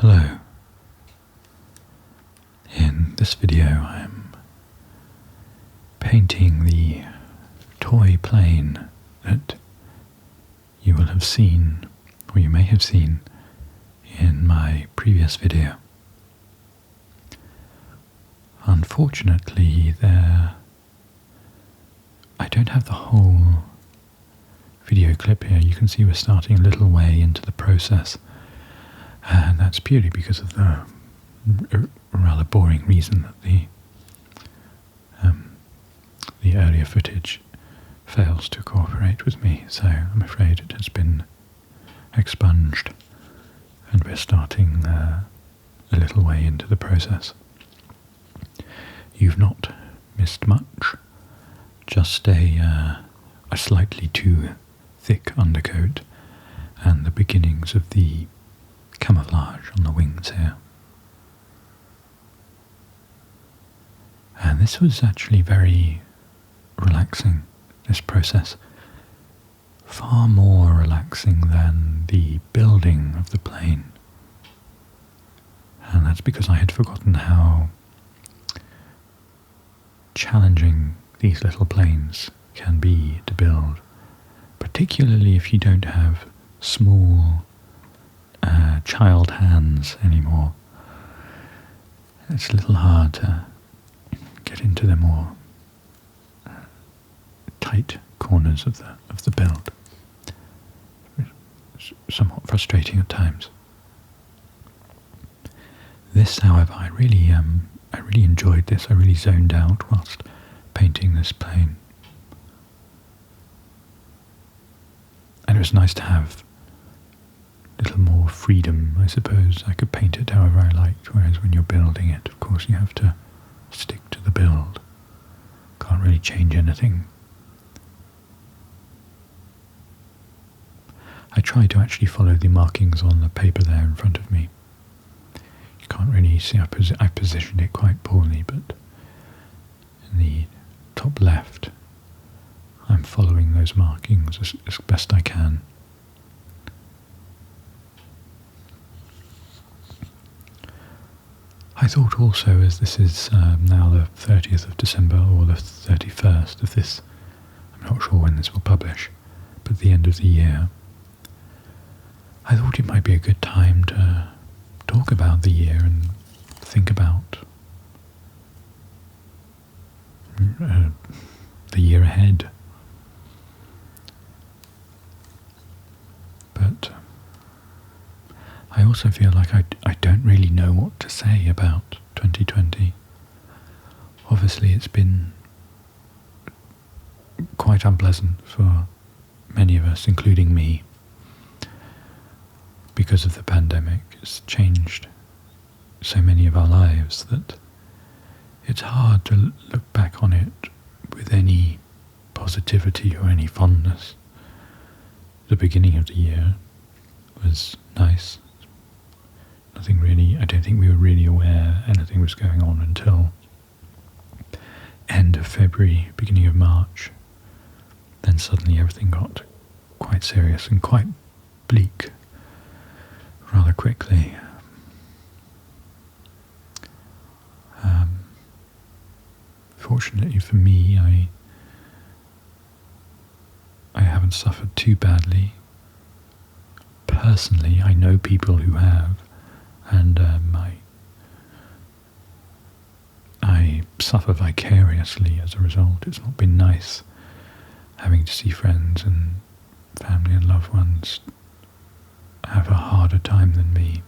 Hello. In this video I'm painting the toy plane that you will have seen, or you may have seen, in my previous video. Unfortunately, I don't have the whole video clip here. You can see we're starting a little way into the process, and that's purely because of the rather boring reason that the earlier footage fails to cooperate with me, so I'm afraid it has been expunged, and we're starting a little way into the process. You've not missed much, just a slightly too thick undercoat and the beginnings of the camouflage on the wings here. And this was actually very relaxing, this process. Far more relaxing than the building of the plane. And that's because I had forgotten how challenging these little planes can be to build, particularly if you don't have small child hands anymore. It's a little hard to get into the more tight corners of the build. It's somewhat frustrating at times. This, however, I really enjoyed this. I really zoned out whilst painting this plane. And it was nice to have a little more freedom, I suppose. I could paint it however I liked, whereas when you're building it, of course, you have to stick to the build. Can't really change anything. I tried to actually follow the markings on the paper there in front of me. You can't really see, I positioned it quite poorly, but in the top left, I'm following those markings as best I can. I thought also, as this is now the 30th of December or the 31st of this, I'm not sure when this will publish, but the end of the year, I thought it might be a good time to talk about the year and think about the year ahead. But I also feel like I don't really know what to say about 2020. Obviously it's been quite unpleasant for many of us, including me, because of the pandemic. It's changed so many of our lives that it's hard to look back on it with any positivity or any fondness. The beginning of the year was nice. Nothing really, I don't think we were really aware anything was going on until end of February, beginning of March. Then suddenly everything got quite serious and quite bleak rather quickly. Fortunately for me, I haven't suffered too badly. Personally, I know people who have, and I suffer vicariously as a result. It's not been nice having to see friends and family and loved ones have a harder time than me.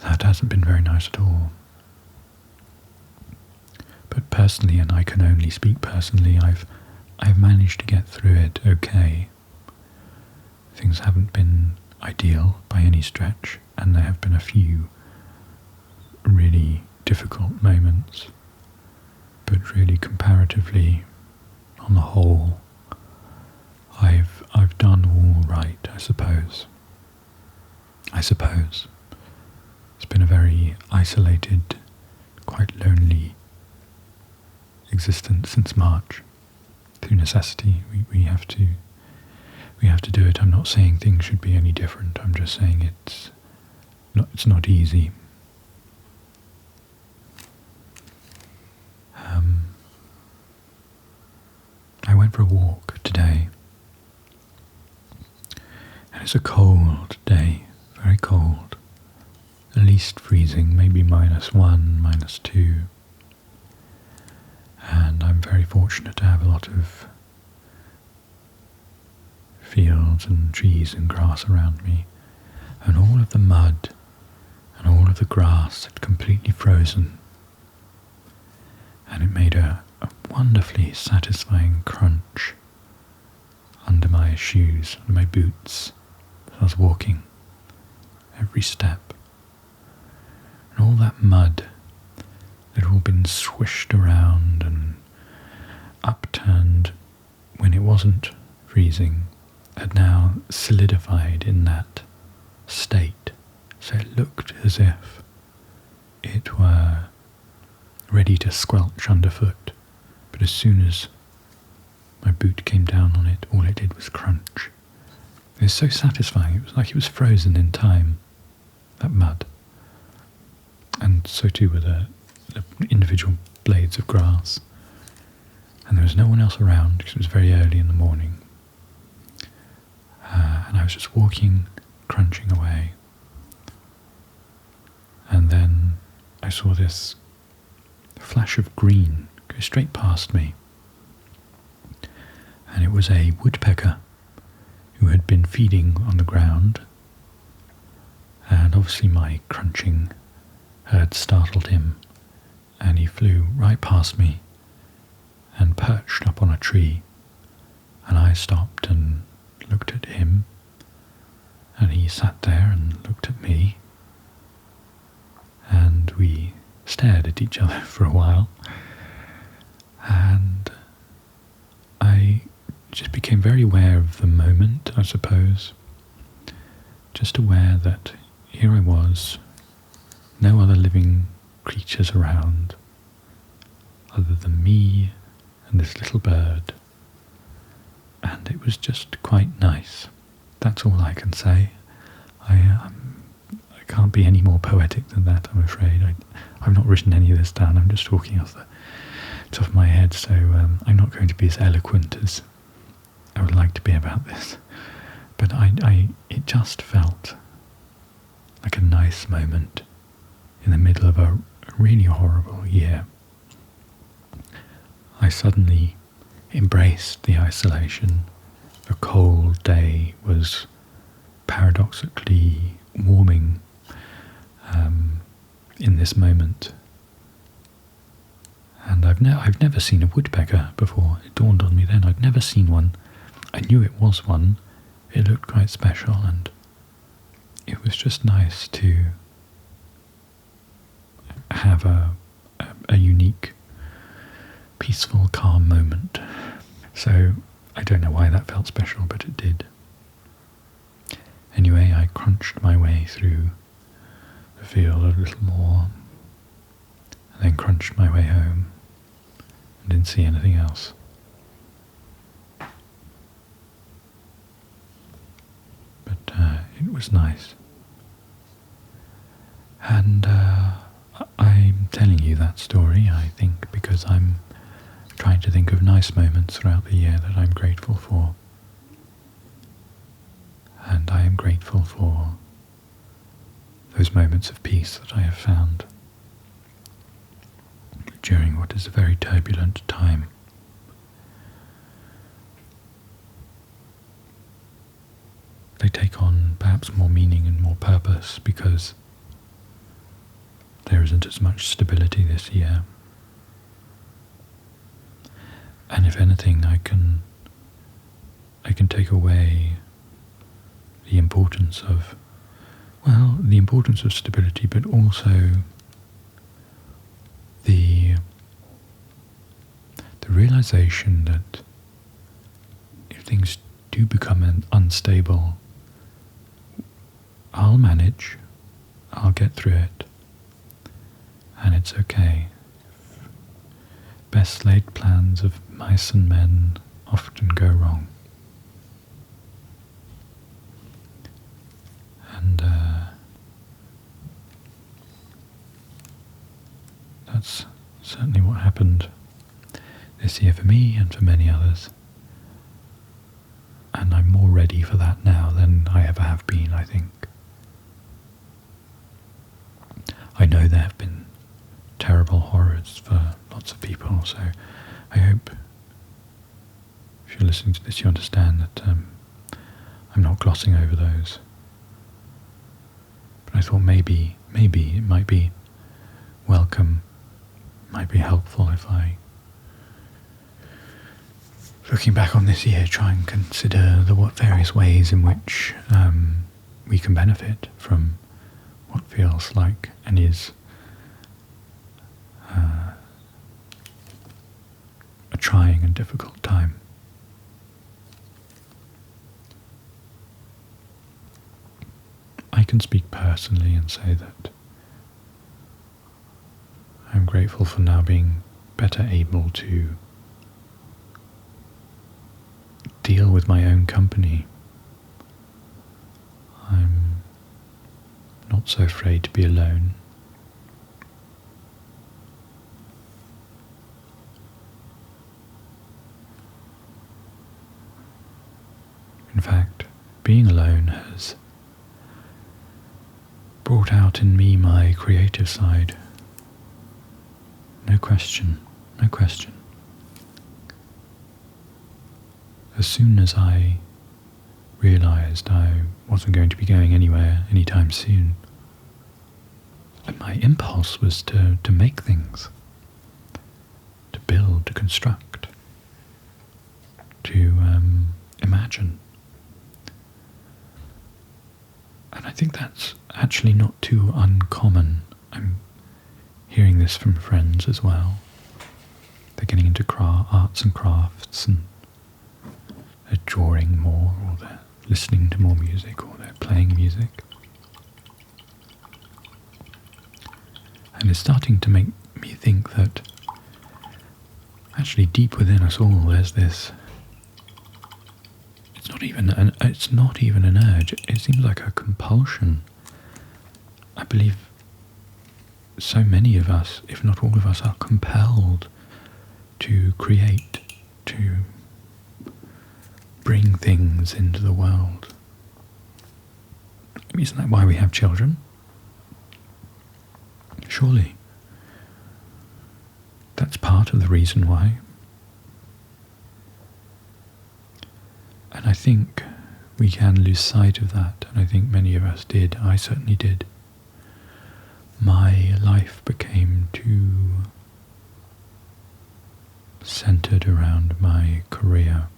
That hasn't been very nice at all. But personally, and I can only speak personally, I've managed to get through it okay. Things haven't been ideal by any stretch, and there have been a few really difficult moments, but really comparatively, on the whole, I've done all right, I suppose. It's been a very isolated, quite lonely existence since March. Through necessity, we have to do it. I'm not saying things should be any different. I'm just saying it's not it's not easy. I went for a walk today, and it's a cold day, very cold, at least freezing, maybe -1, -2, and I'm very fortunate to have a lot of fields and trees and grass around me, and all of the mud and all of the grass had completely frozen, and it made a wonderfully satisfying crunch under my shoes and my boots as I was walking, every step. And all that mud that had all been swished around and upturned when it wasn't freezing had now solidified in that state, so it looked as if it were ready to squelch underfoot, but as soon as my boot came down on it, all it did was crunch. It was so satisfying, it was like it was frozen in time, that mud. And so too were the individual blades of grass. And there was no one else around because it was very early in the morning. And I was just walking, crunching away. And then I saw this flash of green go straight past me. And it was a woodpecker who had been feeding on the ground. And obviously my crunching had startled him, and he flew right past me and perched up on a tree. And I stopped and looked at him, and he sat there and looked at me, and we stared at each other for a while, and I just became very aware of the moment, I suppose, just aware that here I was, no other living creatures around other than me and this little bird, and it was just quite nice. That's all I can say. I can't be any more poetic than that, I'm afraid. I've not written any of this down, I'm just talking off the top of my head, so I'm not going to be as eloquent as I would like to be about this. But it just felt like a nice moment in the middle of a really horrible year. I suddenly embraced the isolation. The cold day was paradoxically warming in this moment. And I've never seen a woodpecker before. It dawned on me then. I'd never seen one. I knew it was one. It looked quite special, and it was just nice to have a unique, peaceful, calm moment. So I don't know why that felt special, but it did. Anyway, I crunched my way through the field a little more, and then crunched my way home, and didn't see anything else. But it was nice. And I'm telling you that story, I think, because I'm trying to think of nice moments throughout the year that I'm grateful for. And I am grateful for those moments of peace that I have found during what is a very turbulent time. They take on perhaps more meaning and more purpose because there isn't as much stability this year. And if anything, I can take away the importance of, the importance of stability, but also the realization that if things do become unstable, I'll manage, I'll get through it, and it's okay. Best laid plans of mice and men often go wrong. And that's certainly what happened this year for me and for many others. And I'm more ready for that now than I ever have been, I think. I know there have been terrible horrors for lots of people, so I hope if you're listening to this you understand that I'm not glossing over those. But I thought maybe it might be welcome, might be helpful if I, looking back on this year, try and consider the various ways in which we can benefit from what feels like and is a trying and difficult time. I can speak personally and say that I'm grateful for now being better able to deal with my own company. I'm not so afraid to be alone. In fact, being alone has brought out in me my creative side. No question, no question. As soon as I realised I wasn't going to be going anywhere anytime soon, my impulse was to make things, to build, to construct, to imagine. And I think that's actually not too uncommon. I'm hearing this from friends as well. They're getting into arts and crafts, and they're drawing more, or they're listening to more music, or they're playing music. And it's starting to make me think that actually deep within us all there's this, it's not even an urge, it seems like a compulsion. I believe so many of us, if not all of us, are compelled to create, to bring things into the world. Isn't that why we have children? Surely. That's part of the reason why. And I think we can lose sight of that, and I think many of us did. I certainly did. My life became too centered around my career,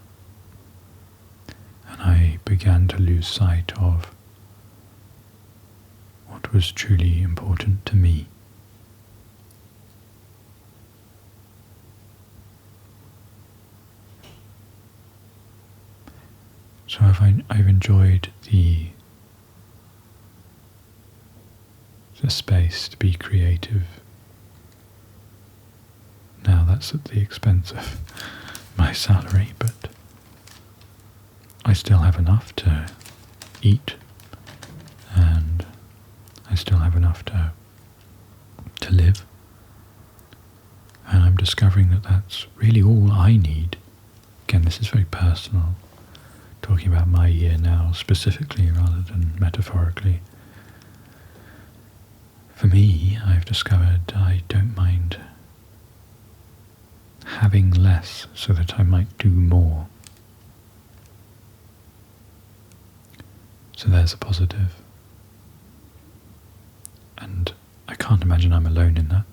and I began to lose sight of what was truly important to me. So I've enjoyed the space to be creative. Now that's at the expense of my salary, but I still have enough to eat, and I still have enough to live. And I'm discovering that that's really all I need. Again, this is very personal, talking about my year now specifically rather than metaphorically. For me, I've discovered I don't mind having less so that I might do more. So there's a positive. And I can't imagine I'm alone in that.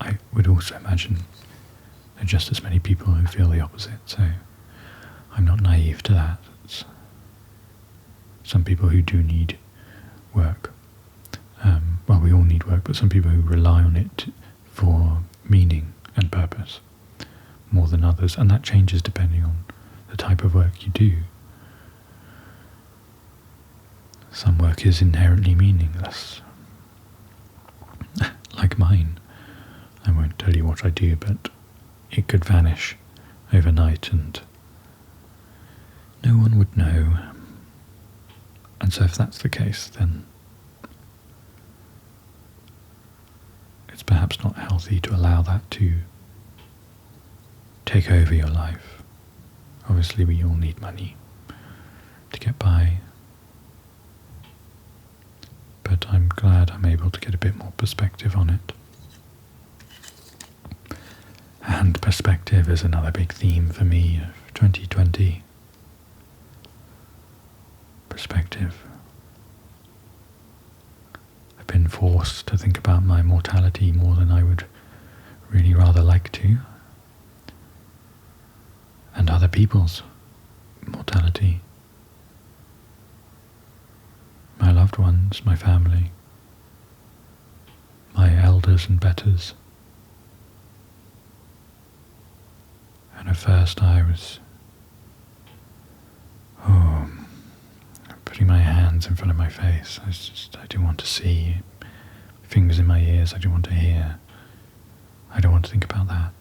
I would also imagine there are just as many people who feel the opposite, so I'm not naive to that. It's some people who do need work. Well, we all need work, but some people who rely on it for meaning and purpose more than others, and that changes depending on the type of work you do. Some work is inherently meaningless, like mine. I won't tell you what I do, but it could vanish overnight and no one would know. And so if that's the case, then it's perhaps not healthy to allow that to take over your life. Obviously we all need money to get by, but I'm glad I'm able to get a bit more perspective on it. And perspective is another big theme for me of 2020. Perspective. I've been forced to think about my mortality more than I would really rather like to, and other people's mortality. My loved ones, my family, my elders and betters. And at first I was putting my hands in front of my face. I didn't want to see. Fingers in my ears, I didn't want to hear. I don't want to think about that.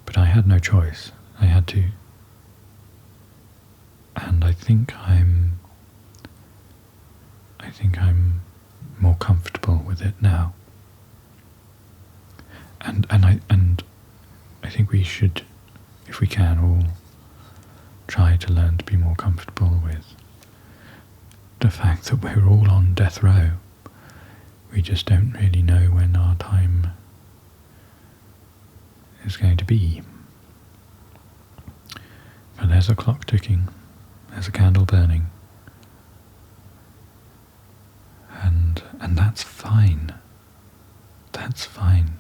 But I had no choice. I had to. And I think I'm more comfortable with it now. And I think we should, if we can, all try to learn to be more comfortable with the fact that we're all on death row. We just don't really know when our time is going to be. But there's a clock ticking, there's a candle burning, and that's fine. That's fine.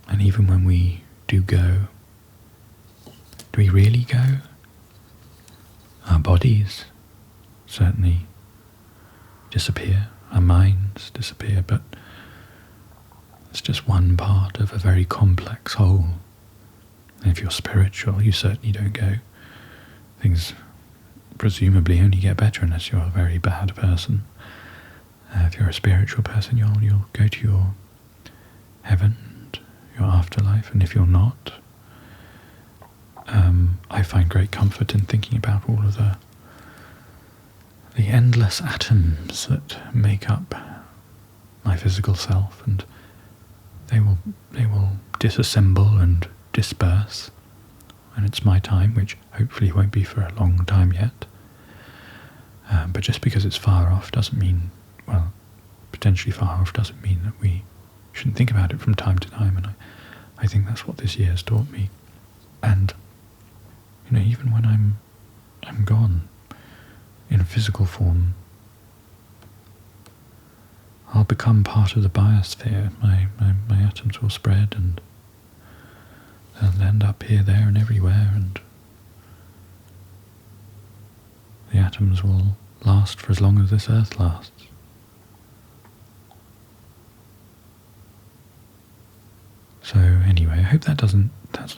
And even when we do go, do we really go? Our bodies certainly disappear, our minds disappear, but it's just one part of a very complex whole. And if you're spiritual, you certainly don't go. Things presumably only get better unless you're a very bad person. If you're a spiritual person, you'll go to your heaven, your afterlife, and if you're not, I find great comfort in thinking about all of the endless atoms that make up my physical self, and they will disassemble and disperse when it's my time, which hopefully won't be for a long time yet. But just because it's far off doesn't mean, well, potentially far off doesn't mean that we shouldn't think about it from time to time, and I think that's what this year has taught me. And even when I'm gone in a physical form, I'll become part of the biosphere. My atoms will spread, and they'll end up here, there, and everywhere, and the atoms will last for as long as this earth lasts. So anyway, I hope that's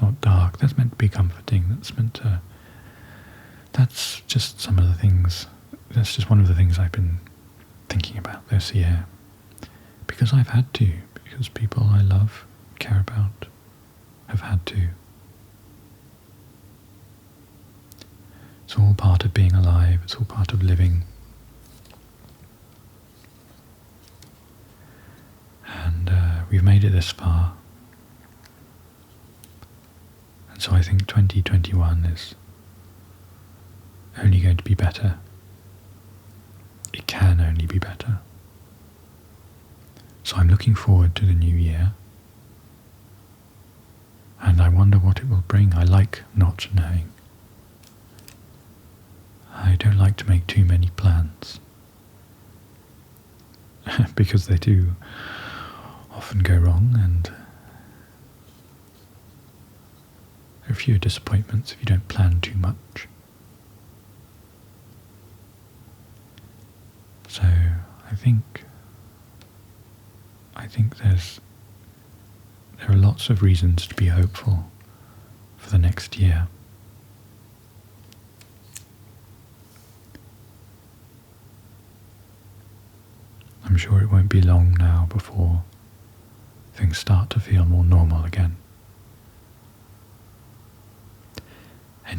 not dark. That's meant to be comforting. That's just some of the things, that's just one of the things I've been thinking about this year. Because I've had to, because people I love, care about, have had to. It's all part of being alive, it's all part of living. And we've made it this far. And so I think 2021 is only going to be better. It can only be better. So I'm looking forward to the new year. And I wonder what it will bring. I like not knowing. I don't like to make too many plans. Because they do often go wrong, and there are fewer disappointments if you don't plan too much. So I think there are lots of reasons to be hopeful for the next year. I'm sure it won't be long now before things start to feel more normal again.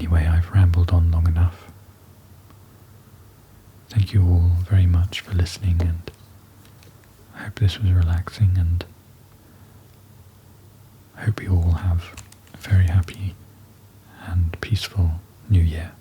Anyway, I've rambled on long enough. Thank you all very much for listening, and I hope this was relaxing, and I hope you all have a very happy and peaceful New Year.